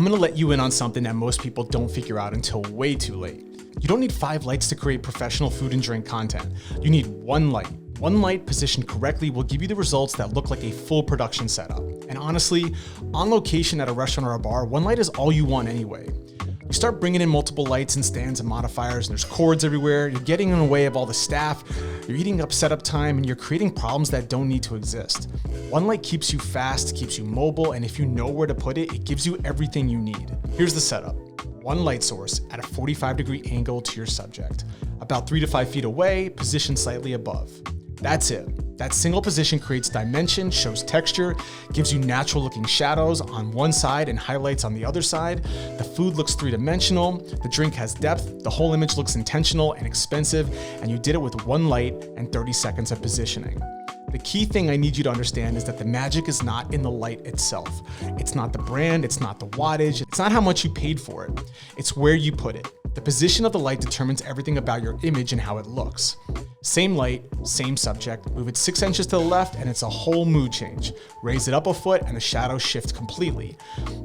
I'm gonna let you in on something that most people don't figure out until way too late. You don't need 5 lights to create professional food and drink content. You need one light. One light positioned correctly will give you the results that look like a full production setup. And honestly, on location at a restaurant or a bar, one light is all you want anyway. You start bringing in multiple lights and stands and modifiers, and there's cords everywhere, you're getting in the way of all the staff, you're eating up setup time, and you're creating problems that don't need to exist. One light keeps you fast, keeps you mobile, and if you know where to put it, it gives you everything you need. Here's the setup. One light source at a 45-degree angle to your subject, about 3 to 5 feet away, positioned slightly above. That's it. That single position creates dimension, shows texture, gives you natural looking shadows on one side and highlights on the other side. The food looks 3-dimensional, the drink has depth, the whole image looks intentional and expensive, and you did it with one light and 30 seconds of positioning. The key thing I need you to understand is that the magic is not in the light itself. It's not the brand, it's not the wattage, it's not how much you paid for it. It's where you put it. The position of the light determines everything about your image and how it looks. Same light, same subject, move it 6 inches to the left and it's a whole mood change. Raise it up a foot and the shadows shift completely.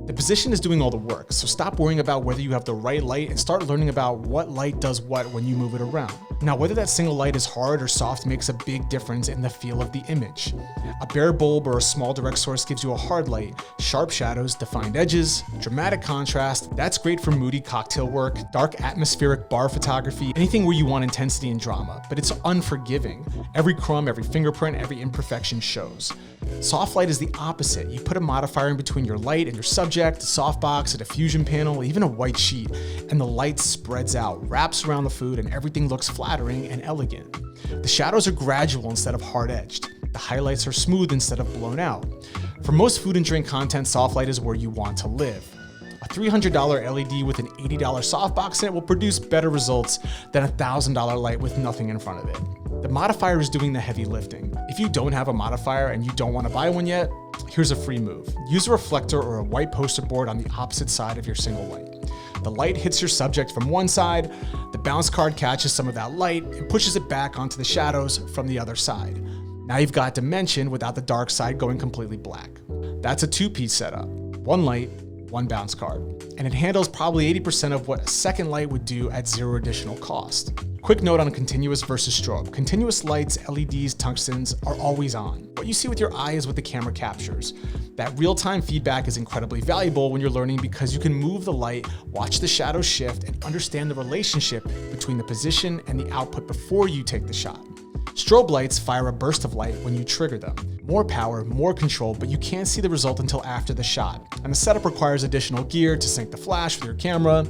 The position is doing all the work, so stop worrying about whether you have the right light and start learning about what light does what when you move it around. Now, whether that single light is hard or soft makes a big difference in the feel of the image. A bare bulb or a small direct source gives you a hard light, sharp shadows, defined edges, dramatic contrast. That's great for moody cocktail work, dark atmospheric bar photography, anything where you want intensity and drama, but it's unforgiving. Every crumb, every fingerprint, every imperfection shows. Soft light is the opposite. You put a modifier in between your light and your subject, a softbox, a diffusion panel, even a white sheet, and the light spreads out, wraps around the food, and everything looks flattering and elegant. The shadows are gradual instead of hard-edged. The highlights are smooth instead of blown out. For most food and drink content, soft light is where you want to live. A $300 LED with an $80 softbox in it will produce better results than a $1,000 light with nothing in front of it. The modifier is doing the heavy lifting. If you don't have a modifier and you don't want to buy one yet, here's a free move. Use a reflector or a white poster board on the opposite side of your single light. The light hits your subject from one side, the bounce card catches some of that light and pushes it back onto the shadows from the other side. Now you've got dimension without the dark side going completely black. That's a 2-piece setup. One light, one bounce card. And it handles probably 80% of what a second light would do at 0 additional cost. Quick note on continuous versus strobe. Continuous lights, LEDs, tungstens are always on. What you see with your eye is what the camera captures. That real-time feedback is incredibly valuable when you're learning because you can move the light, watch the shadows shift, and understand the relationship between the position and the output before you take the shot. Strobe lights fire a burst of light when you trigger them. More power, more control, but you can't see the result until after the shot. And the setup requires additional gear to sync the flash with your camera.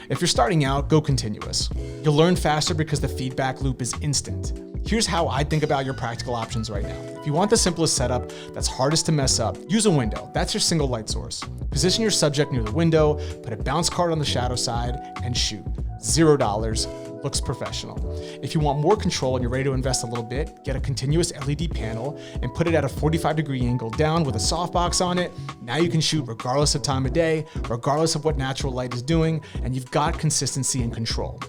If you're starting out, go continuous. You'll learn faster because the feedback loop is instant. Here's how I think about your practical options right now. If you want the simplest setup that's hardest to mess up, use a window. That's your single light source. Position your subject near the window, put a bounce card on the shadow side, and shoot. $0. Looks professional. If you want more control and you're ready to invest a little bit, get a continuous LED panel and put it at a 45-degree angle down with a softbox on it. Now you can shoot regardless of time of day, regardless of what natural light is doing, and you've got consistency and control.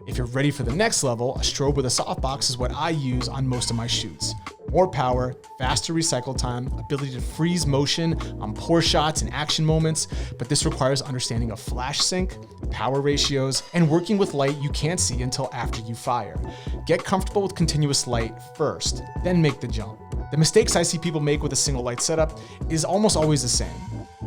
If you're ready for the next level, a strobe with a softbox is what I use on most of my shoots. More power, faster recycle time, ability to freeze motion on poor shots and action moments, but this requires understanding of flash sync, power ratios, and working with light you can't see until after you fire. Get comfortable with continuous light first, then make the jump. The mistakes I see people make with a single light setup is almost always the same.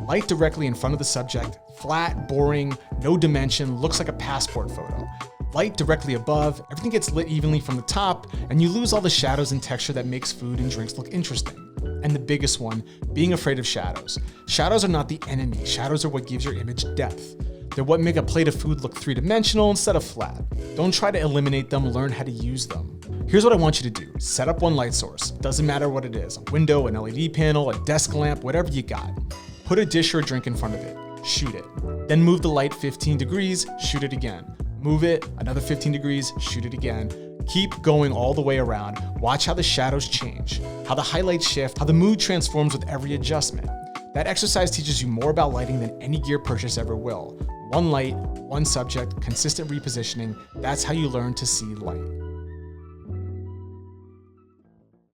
Light directly in front of the subject, flat, boring, no dimension, looks like a passport photo. Light directly above, everything gets lit evenly from the top, and you lose all the shadows and texture that makes food and drinks look interesting. And the biggest one, being afraid of shadows. Shadows are not the enemy, shadows are what gives your image depth. They're what make a plate of food look 3-dimensional instead of flat. Don't try to eliminate them, learn how to use them. Here's what I want you to do. Set up one light source. Doesn't matter what it is, a window, an LED panel, a desk lamp, whatever you got. Put a dish or a drink in front of it. Shoot it. Then move the light 15 degrees, shoot it again. Move it, another 15 degrees, shoot it again. Keep going all the way around. Watch how the shadows change, how the highlights shift, how the mood transforms with every adjustment. That exercise teaches you more about lighting than any gear purchase ever will. One light, one subject, consistent repositioning. That's how you learn to see light.